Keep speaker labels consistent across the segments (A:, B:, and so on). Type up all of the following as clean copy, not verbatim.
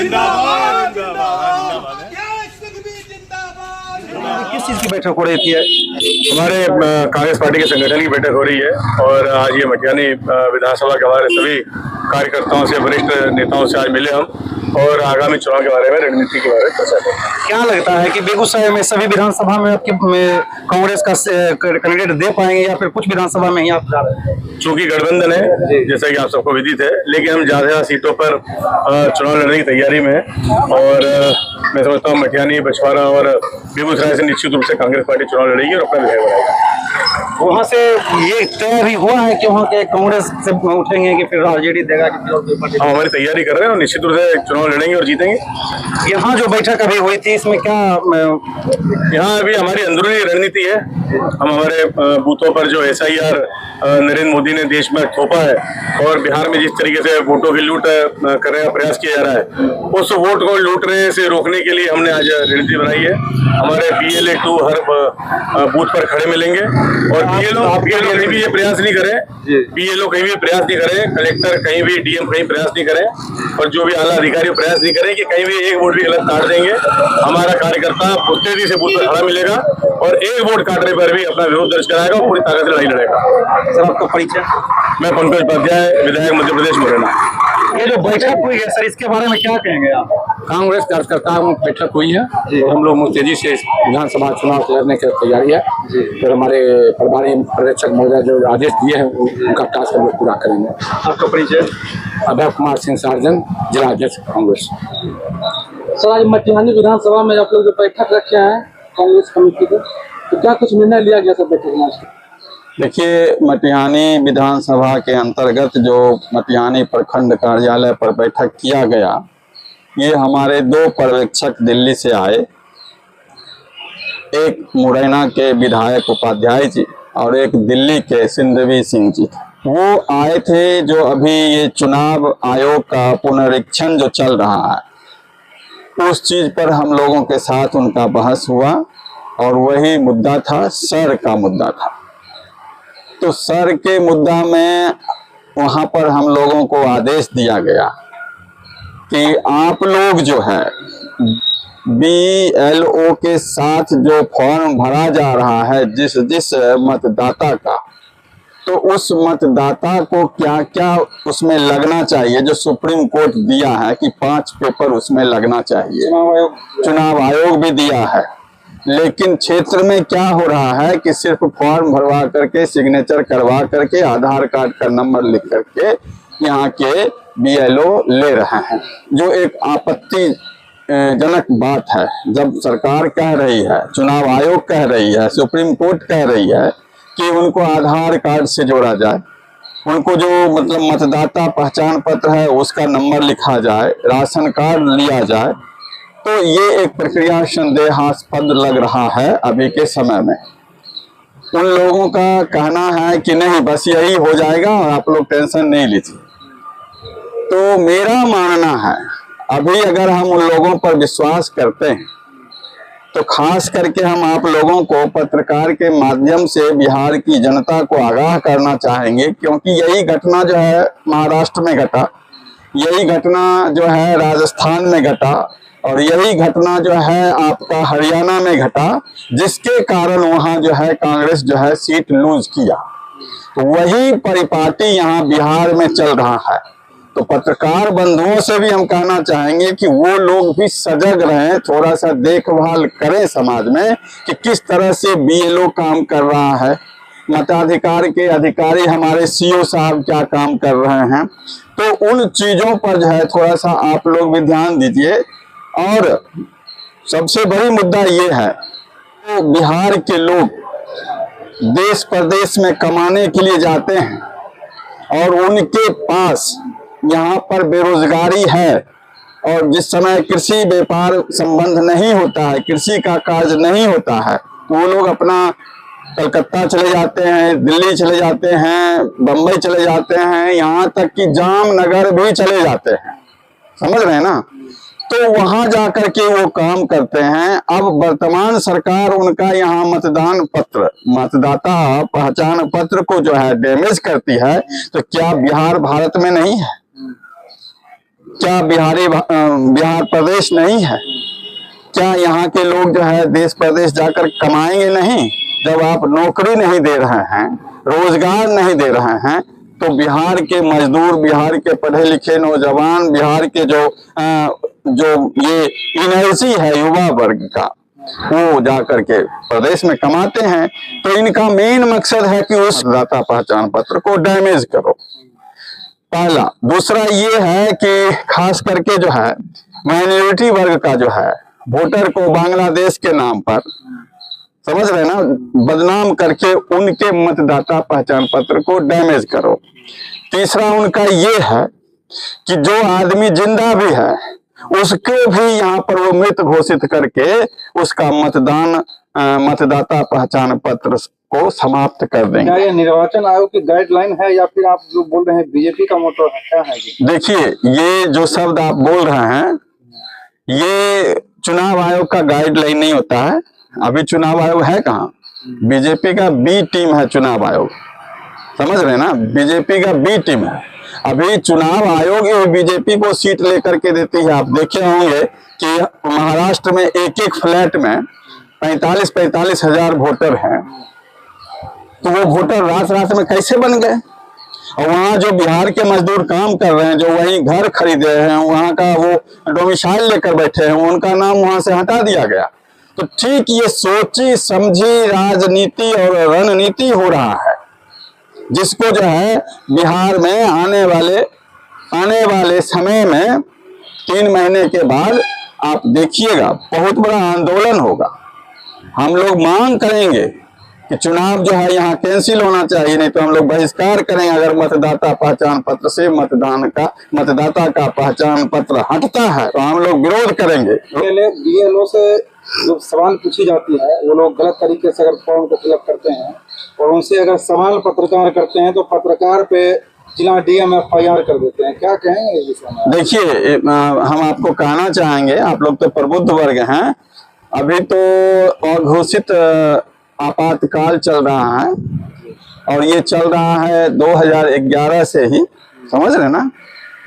A: जिंदाबाद
B: जिंदाबाद।
C: किस चीज की बैठक हो रही थी?
A: हमारे कांग्रेस पार्टी के संगठन की बैठक हो रही है और आज ये मटियानी विधानसभा के हमारे सभी कार्यकर्ताओं से, वरिष्ठ नेताओं से आज मिले हम और आगामी चुनाव के बारे में, रणनीति के बारे में चर्चा करें।
C: क्या लगता है कि बेगूसराय में सभी विधानसभा में आपके कांग्रेस का कैंडिडेट दे पाएंगे या फिर कुछ विधानसभा में ही आप जा रहे हैं?
A: चूंकि गठबंधन है, जैसा कि आप सबको विदित है, लेकिन हम ज्यादा सीटों पर चुनाव लड़ने की तैयारी में हैं और मैं समझता हूँ मटियानी, बछवाड़ा और बेगूसराय से निश्चित रूप से कांग्रेस पार्टी चुनाव लड़ेगी और अपना विजय बनाएगी।
C: वहाँ से ये तय भी हुआ है कि वहाँ के कांग्रेस से उठेंगे कि फिर आरजेडी देगा कि फिर और कोई पार्टी?
A: हम हमारी तैयारी कर रहे हैं और निश्चित रूप से चुनाव लड़ेंगे और जीतेंगे।
C: यहाँ जो बैठक अभी हुई थी इसमें क्या
A: यहाँ अभी हमारी अंदरूनी रणनीति है। हम हमारे बूथों पर जो SIR नरेंद्र मोदी ने देश में थोपा है और बिहार में जिस तरीके से वोटों की लूट करने का प्रयास किया जा रहा है, उस वोट को लूटने से रोकने के लिए हमने आज रणनीति बनाई है। हमारे PLA 2 हर बूथ पर खड़े मिलेंगे और PLO कहीं भी ये प्रयास नहीं करें, PLO कहीं भी प्रयास नहीं करें, कलेक्टर कहीं भी, DM कहीं प्रयास नहीं करें और जो भी आला अधिकारी प्रयास नहीं करें कि कहीं भी एक वोट भी गलत काट देंगे। हमारा कार्यकर्ता मुस्तैदी से बूथ पर खड़ा मिलेगा और एक वोट काटने पर भी अपना विरोध दर्ज कराएगा और पूरी ताकत से लड़ाई लड़ेगा।
C: सर आपका परिचय?
A: मैं पंकज उपाध्याय, विधायक मध्य प्रदेश मुरैना।
C: ये जो बैठक हुई है सर, इसके बारे में क्या कहेंगे आप?
D: कांग्रेस कार्यकर्ताओं की बैठक हुई है और हम लोग तेजी से विधानसभा चुनाव लड़ने की तैयारी है। फिर हमारे प्रभारी पर्यवेक्षक महोदय जो आदेश दिए हैं उनका टास्क हम लोग पूरा करेंगे।
C: आपका परिचय?
D: अभय कुमार सिंह सार्जन, जिला अध्यक्ष कांग्रेस।
E: सर आज मटिहानी विधानसभा में आप लोग जो बैठक रखे हैं कांग्रेस कमेटी के, तो क्या कुछ निर्णय लिया गया सर बैठक में?
F: देखिए, मटिहानी विधानसभा के अंतर्गत जो मटिहानी प्रखंड कार्यालय पर बैठक किया गया, ये हमारे 2 पर्यवेक्षक दिल्ली से आए, एक मुरैना के विधायक उपाध्याय जी और एक दिल्ली के सिंधवी सिंह जी। वो आए थे जो अभी ये चुनाव आयोग का पुनरीक्षण जो चल रहा है, उस चीज पर हम लोगों के साथ उनका बहस हुआ और वही मुद्दा था, सर का मुद्दा था। तो सर के मुद्दा में वहां पर हम लोगों को आदेश दिया गया कि आप लोग जो है BLO के साथ जो फॉर्म भरा जा रहा है जिस मतदाता का, तो उस मतदाता को क्या क्या उसमें लगना चाहिए, जो सुप्रीम कोर्ट दिया है कि 5 पेपर उसमें लगना चाहिए, चुनाव आयोग भी दिया है। लेकिन क्षेत्र में क्या हो रहा है कि सिर्फ फॉर्म भरवा करके, सिग्नेचर करवा करके, आधार कार्ड का नंबर लिख करके यहाँ के BLO ले रहे हैं, जो एक आपत्तिजनक बात है। जब सरकार कह रही है, चुनाव आयोग कह रही है, सुप्रीम कोर्ट कह रही है कि उनको आधार कार्ड से जोड़ा जाए, उनको जो मतलब मतदाता पहचान पत्र है उसका नंबर लिखा जाए, राशन कार्ड लिया जाए, तो ये एक प्रक्रिया संदेहास्पद लग रहा है अभी के समय में। उन लोगों का कहना है कि नहीं, बस यही हो जाएगा और आप लोग टेंशन नहीं लीजिए। तो मेरा मानना है, अभी अगर हम उन लोगों पर विश्वास करते हैं तो खास करके हम आप लोगों को पत्रकार के माध्यम से बिहार की जनता को आगाह करना चाहेंगे, क्योंकि यही घटना जो है महाराष्ट्र में घटा, यही घटना जो है राजस्थान में घटा और यही घटना जो है आपका हरियाणा में घटा, जिसके कारण वहां जो है कांग्रेस जो है सीट लूज किया। तो वही परिपाटी यहाँ बिहार में चल रहा है। तो पत्रकार बंधुओं से भी हम कहना चाहेंगे कि वो लोग भी सजग रहें, थोड़ा सा देखभाल करें समाज में कि किस तरह से BLO काम कर रहा है, मताधिकार के अधिकारी हमारे CO साहब क्या काम कर रहे हैं। तो उन चीजों पर जो है थोड़ा सा आप लोग भी ध्यान दीजिए। और सबसे बड़ी मुद्दा ये है, तो बिहार के लोग देश प्रदेश में कमाने के लिए जाते हैं और उनके पास यहाँ पर बेरोजगारी है और जिस समय कृषि व्यापार संबंध नहीं होता है, कृषि का कार्य नहीं होता है, तो वो लोग अपना कलकत्ता चले जाते हैं, दिल्ली चले जाते हैं, बम्बई चले जाते हैं, यहाँ तक कि जामनगर भी चले जाते हैं। समझ रहे हैं ना? तो वहां जाकर के वो काम करते हैं। अब वर्तमान सरकार उनका यहाँ मतदान पत्र, मतदाता पहचान पत्र को जो है डैमेज करती है, तो क्या बिहार भारत में नहीं है? क्या बिहार प्रदेश नहीं है? क्या यहाँ के लोग जो है देश प्रदेश जाकर कमाएंगे नहीं? जब आप नौकरी नहीं दे रहे हैं, रोजगार नहीं दे रहे हैं, तो बिहार के मजदूर, बिहार के पढ़े लिखे नौजवान, बिहार के जो ये एनर्जी है युवा वर्ग का, वो जा करके प्रदेश में कमाते हैं। तो इनका मेन मकसद है कि उस मतदाता पहचान पत्र को डैमेज करो, पहला। दूसरा ये है कि खास करके जो है माइनॉरिटी वर्ग का जो है वोटर को बांग्लादेश के नाम पर, समझ रहे ना, बदनाम करके उनके मतदाता पहचान पत्र को डैमेज करो। तीसरा उनका ये है कि जो आदमी जिंदा भी है उसके भी यहाँ पर वो मृत घोषित करके उसका मतदाता पहचान पत्र को समाप्त कर देंगे।
C: क्या ये निर्वाचन आयोग की गाइडलाइन है या फिर आप जो बोल रहे हैं बीजेपी का मोटो है, क्या है ये?
F: देखिए, ये जो शब्द आप बोल रहे हैं ये चुनाव आयोग का गाइडलाइन नहीं होता है। अभी चुनाव आयोग है कहाँ? बीजेपी का बी टीम है चुनाव आयोग, समझ रहे ना, बीजेपी का बी टीम है। अभी चुनाव आयोग ये बीजेपी को सीट लेकर के देती है। आप देखे होंगे कि महाराष्ट्र में एक एक फ्लैट में 45-45 हजार वोटर हैं, तो वो वोटर रात में कैसे बन गए? और वहाँ जो बिहार के मजदूर काम कर रहे हैं, जो वहीं घर खरीदे हैं, वहाँ का वो डोमिसाइल लेकर बैठे हैं, उनका नाम वहाँ से हटा दिया गया। तो ठीक ये सोची समझी राजनीति और रणनीति हो रहा है, जिसको जो है बिहार में आने वाले समय में 3 महीने के बाद आप देखिएगा बहुत बड़ा आंदोलन होगा। हम लोग मांग करेंगे कि चुनाव जो है यहाँ कैंसिल होना चाहिए, नहीं तो हम लोग बहिष्कार करेंगे। अगर मतदाता पहचान पत्र से मतदाता का पहचान पत्र हटता है तो हम लोग विरोध करेंगे।
C: बीएलओ से जो सवाल पूछी जाती है, वो लोग गलत तरीके से अगर फॉर्म को फिलअप करते हैं और उनसे अगर सवाल पत्रकार करते हैं तो पत्रकार पे जिला डीएम FIR कर देते हैं, क्या कहेंगे इस विषय में?
F: देखिए, हम आपको कहना चाहेंगे, आप लोग तो प्रबुद्ध वर्ग हैं, अभी तो अघोषित आपातकाल चल रहा है और ये चल रहा है 2011 से ही, समझ रहे ना।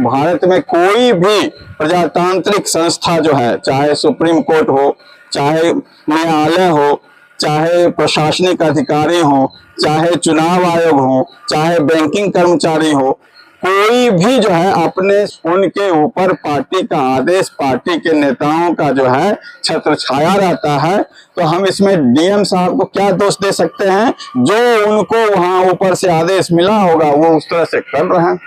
F: भारत में कोई भी प्रजातांत्रिक संस्था जो है, चाहे सुप्रीम कोर्ट हो, चाहे न्यायालय हो, चाहे प्रशासनिक अधिकारी हो, चाहे चुनाव आयोग हो, चाहे बैंकिंग कर्मचारी हो, कोई भी जो है अपने उनके ऊपर पार्टी का आदेश, पार्टी के नेताओं का जो है छत्र छाया रहता है। तो हम इसमें डीएम साहब को क्या दोष दे सकते हैं? जो उनको वहां ऊपर से आदेश मिला होगा वो उस तरह से कर रहे हैं।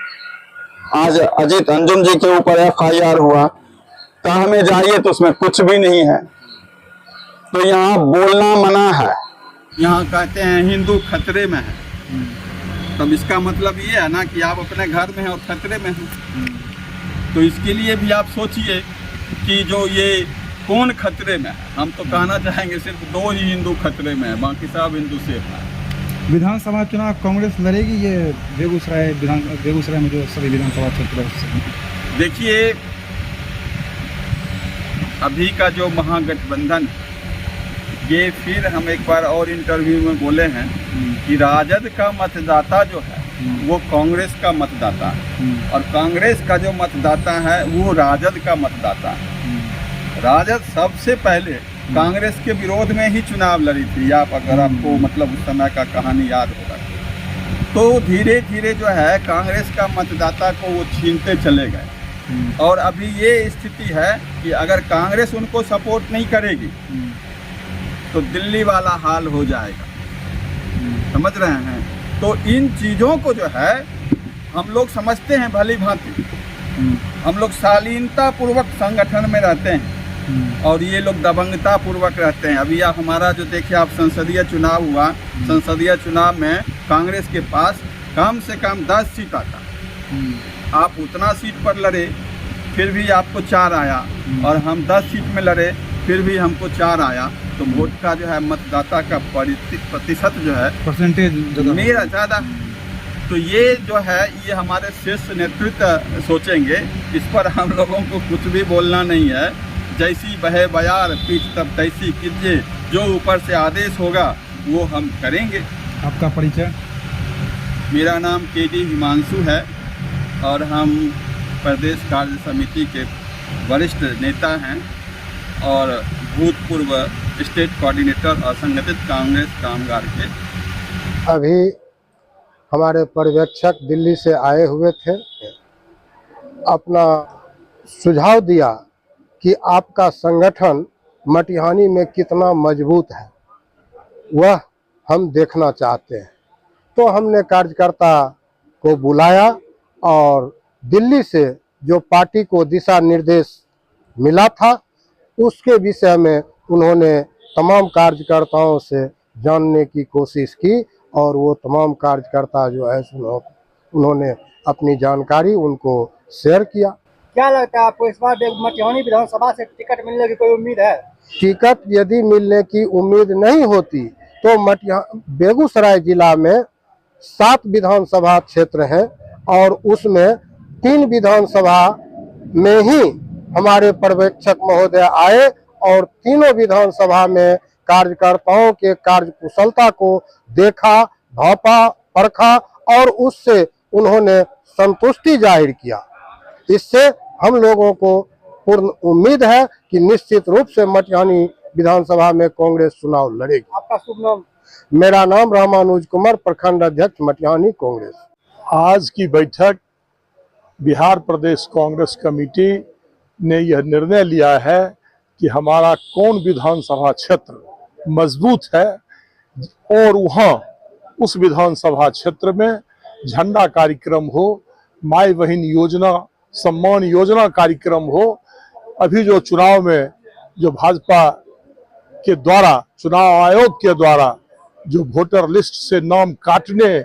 F: आज अजीत अंजुम जी के ऊपर FIR हुआ, तह में जाइए तो उसमें कुछ भी नहीं है। तो यहाँ बोलना मना है।
B: यहाँ कहते हैं हिंदू खतरे में है, तब इसका मतलब ये है ना कि आप अपने घर में हैं और खतरे में हैं। तो इसके लिए भी आप सोचिए कि जो ये कौन खतरे में है। हम तो कहना चाहेंगे सिर्फ 2 ही हिंदू खतरे में है, बाकी सब हिंदू सेफ है।
C: विधानसभा चुनाव कांग्रेस लड़ेगी ये बेगूसराय में जो सभी विधानसभा क्षेत्र?
B: देखिए, अभी का जो महागठबंधन, ये फिर हम एक बार और इंटरव्यू में बोले हैं कि राजद का मतदाता जो है वो कांग्रेस का मतदाता है और कांग्रेस का जो मतदाता है वो राजद का मतदाता है। राजद सबसे पहले कांग्रेस के विरोध में ही चुनाव लड़ी थी। अगर आपको मतलब उस समय का कहानी याद होगा तो धीरे धीरे जो है कांग्रेस का मतदाता को वो छीनते चले गए और अभी ये स्थिति है कि अगर कांग्रेस उनको सपोर्ट नहीं करेगी तो दिल्ली वाला हाल हो जाएगा, समझ रहे हैं। तो इन चीज़ों को जो है हम लोग समझते हैं भली भांति। हम लोग शालीनता पूर्वक संगठन में रहते हैं और ये लोग दबंगता पूर्वक रहते हैं। अभी आप हमारा जो देखिए, आप संसदीय चुनाव हुआ, संसदीय चुनाव में कांग्रेस के पास कम से कम 10 सीट आता। आप उतना सीट पर लड़े फिर भी आपको 4 आया और हम 10 सीट में लड़े फिर भी हमको 4 आया। तो वोट का जो है मतदाता का प्रतिशत जो है
C: परसेंटेज
B: मेरा ज़्यादा। तो ये जो है ये हमारे शीर्ष नेतृत्व सोचेंगे, इस पर हम लोगों को कुछ भी बोलना नहीं है। जैसी बहे बयार पीठ तब तैसी कीजिए, जो ऊपर से आदेश होगा वो हम करेंगे।
C: आपका परिचय?
B: मेरा नाम KD हिमांशु है और हम प्रदेश कार्य समिति के वरिष्ठ नेता हैं और भूतपूर्व स्टेट कोऑर्डिनेटर असंगठित कांग्रेस कामगार के।
G: अभी हमारे पर्यवेक्षक दिल्ली से आए हुए थे, अपना सुझाव दिया कि आपका संगठन मटिहानी में कितना मजबूत है वह हम देखना चाहते हैं। तो हमने कार्यकर्ता को बुलाया और दिल्ली से जो पार्टी को दिशा निर्देश मिला था उसके विषय में उन्होंने तमाम कार्यकर्ताओं से जानने की कोशिश की और वो तमाम कार्यकर्ता जो है उन्होंने अपनी जानकारी उनको शेयर किया।
H: क्या लगता है आपको इस बार मटिहानी विधानसभा से टिकट मिलने की कोई उम्मीद है?
G: टिकट यदि मिलने की उम्मीद नहीं होती तो बेगूसराय जिला में 7 विधानसभा क्षेत्र हैं और उसमें 3 विधानसभा में ही हमारे पर्यवेक्षक महोदय आए और तीनों विधानसभा में कार्यकर्ताओं के कार्यकुशलता को देखा, भांपा, परखा और उससे उन्होंने संतुष्टि जाहिर किया। इससे हम लोगों को पूर्ण उम्मीद है कि निश्चित रूप से मटिहानी विधानसभा में कांग्रेस चुनाव लड़ेगी।
H: आपका शुभ नाम?
G: मेरा नाम रामानुज कुमार, प्रखंड अध्यक्ष मटिहानी कांग्रेस।
I: आज की बैठक बिहार प्रदेश कांग्रेस कमेटी ने यह निर्णय लिया है कि हमारा कौन विधानसभा क्षेत्र मजबूत है और वहाँ उस विधानसभा क्षेत्र में झंडा कार्यक्रम हो, माई बहन योजना, सम्मान योजना कार्यक्रम हो। अभी जो चुनाव में जो भाजपा के द्वारा, चुनाव आयोग के द्वारा जो वोटर लिस्ट से नाम काटने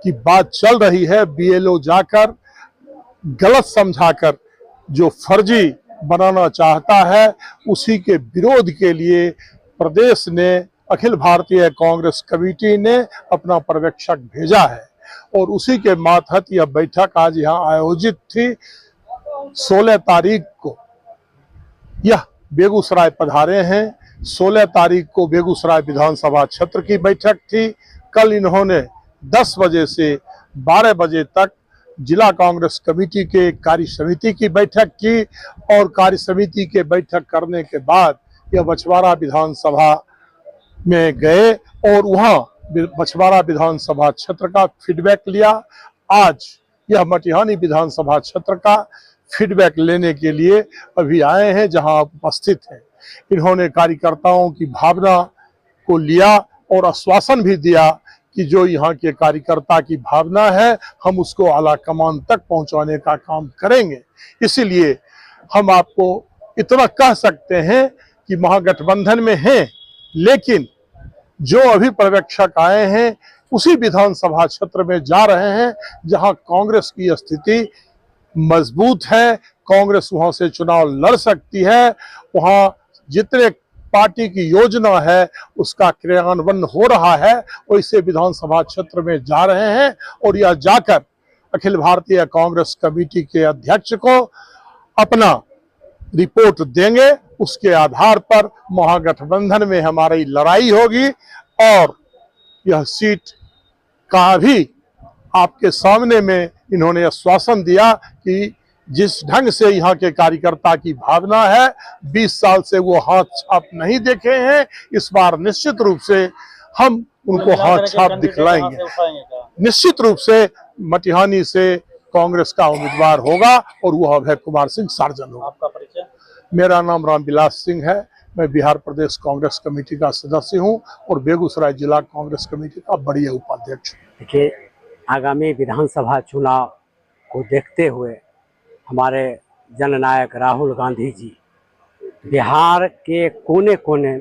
I: की बात चल रही है, बीएलओ जाकर गलत समझाकर जो फर्जी बनाना चाहता है, उसी के विरोध के लिए प्रदेश ने अखिल भारतीय कांग्रेस कमेटी ने अपना पर्यवेक्षक भेजा है और उसी के मातहत यह बैठक आज यहाँ आयोजित थी। 16 तारीख को यह बेगूसराय पधारे हैं। 16 तारीख को बेगूसराय विधानसभा क्षेत्र की बैठक थी। कल इन्होंने 10 बजे से 12 बजे तक जिला कांग्रेस कमेटी के कार्य समिति की बैठक की और कार्य समिति के बैठक करने के बाद यह बछवाड़ा विधानसभा में गए और वहां बछवाड़ा विधानसभा क्षेत्र का फीडबैक लिया। आज यह मटिहानी विधानसभा क्षेत्र का फीडबैक लेने के लिए अभी आए हैं जहां आप उपस्थित हैं। इन्होंने कार्यकर्ताओं की भावना को लिया और आश्वासन भी दिया कि जो यहाँ के कार्यकर्ता की भावना है हम उसको आला कमान तक पहुंचाने का काम करेंगे। इसीलिए हम आपको इतना कह सकते हैं कि महागठबंधन में हैं, लेकिन जो अभी पर्यवेक्षक आए हैं उसी विधानसभा क्षेत्र में जा रहे हैं जहां कांग्रेस की स्थिति मजबूत है, कांग्रेस वहां से चुनाव लड़ सकती है। वहां जितने पार्टी की योजना है उसका क्रियान्वयन हो रहा है, वैसे विधानसभा क्षेत्र में जा रहे हैं और यह जाकर अखिल भारतीय कांग्रेस कमेटी के अध्यक्ष को अपना रिपोर्ट देंगे। उसके आधार पर महागठबंधन में हमारी लड़ाई होगी और यह सीट का भी आपके सामने में इन्होंने आश्वासन दिया कि जिस ढंग से यहाँ के कार्यकर्ता की भावना है, 20 साल से वो हाथ छाप नहीं देखे हैं, इस बार निश्चित रूप से हम उनको हाथ छाप दिखलाएंगे। निश्चित रूप से मटिहानी से कांग्रेस का उम्मीदवार होगा और वह अभय कुमार सिंह सार्जन होगा।
H: आपका परिचय?
I: मेरा नाम रामविलास सिंह है। मैं बिहार प्रदेश कांग्रेस कमेटी का सदस्य हूं और बेगूसराय जिला कांग्रेस कमेटी का बड़ी उपाध्यक्ष।
J: देखिए, आगामी विधानसभा चुनाव को देखते हुए हमारे जननायक राहुल गांधी जी बिहार के कोने कोने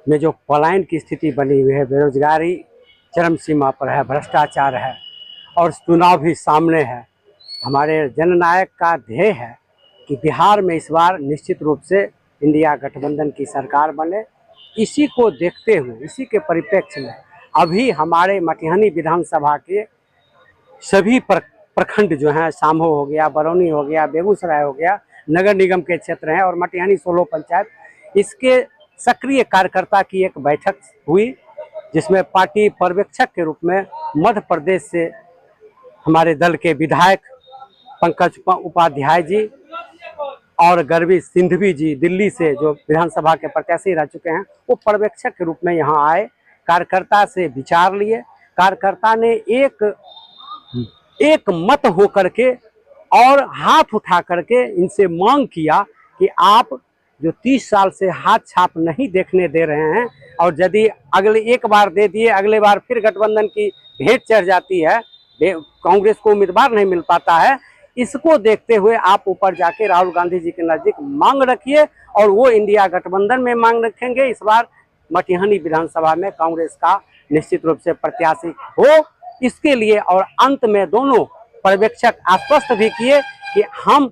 J: में जो पलायन की स्थिति बनी हुई है, बेरोजगारी चरम सीमा पर है, भ्रष्टाचार है और चुनाव भी सामने है, हमारे जननायक का ध्येय है कि बिहार में इस बार निश्चित रूप से इंडिया गठबंधन की सरकार बने। इसी को देखते हुए, इसी के परिप्रेक्ष्य में अभी हमारे मटिहानी विधानसभा के सभी प्रखंड जो हैं, सामहो हो गया, बरौनी हो गया, बेगूसराय हो गया, नगर निगम के क्षेत्र हैं और मटिहानी 16 पंचायत, इसके सक्रिय कार्यकर्ता की एक बैठक हुई जिसमें पार्टी पर्यवेक्षक के रूप में मध्य प्रदेश से हमारे दल के विधायक पंकज उपाध्याय जी और गर्वी सिंधवी जी दिल्ली से जो विधानसभा के प्रत्याशी रह चुके हैं, वो पर्यवेक्षक के रूप में यहाँ आए, कार्यकर्ता से विचार लिए। कार्यकर्ता ने एक मत हो करके और हाथ उठा करके इनसे मांग किया कि आप जो 30 साल से हाथ छाप नहीं देखने दे रहे हैं, और यदि अगले एक बार दे दिए, अगले बार फिर गठबंधन की भेंट चढ़ जाती है, कांग्रेस को उम्मीदवार नहीं मिल पाता है, इसको देखते हुए आप ऊपर जाके राहुल गांधी जी के नजदीक मांग रखिए, और वो इंडिया गठबंधन में मांग रखेंगे। इस बार मटिहानी विधानसभा में कांग्रेस का निश्चित रूप से प्रत्याशी हो, इसके लिए। और अंत में दोनों पर्यवेक्षक आश्वस्त भी किए कि हम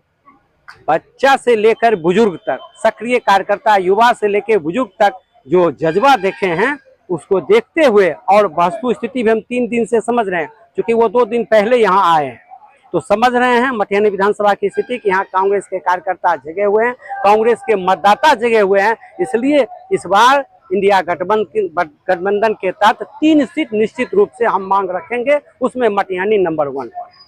J: बच्चा से लेकर बुजुर्ग तक, सक्रिय कार्यकर्ता युवा से लेकर बुजुर्ग तक जो जज्बा देखे हैं, उसको देखते हुए, और वस्तु स्थिति भी हम 3 दिन से समझ रहे हैं, क्योंकि वो 2 दिन पहले यहाँ आए हैं, तो समझ रहे हैं मटिहानी विधानसभा की स्थिति कि यहाँ कांग्रेस के कार्यकर्ता जगे हुए हैं, कांग्रेस के मतदाता जगे हुए हैं। इसलिए इस बार इंडिया गठबंधन के तहत 3 सीट निश्चित रूप से हम मांग रखेंगे, उसमें मटिहानी नंबर 1 पर।